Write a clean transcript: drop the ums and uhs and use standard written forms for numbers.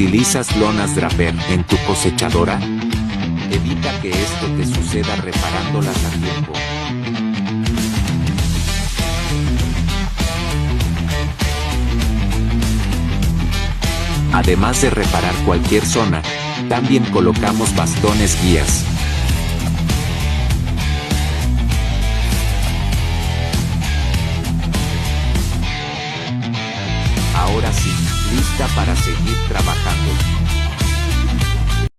¿Utilizas lonas Draper en tu cosechadora? Evita que esto te suceda reparándolas a tiempo. Además de reparar cualquier zona, también colocamos bastones guías. Ahora sí, lista para seguir trabajando.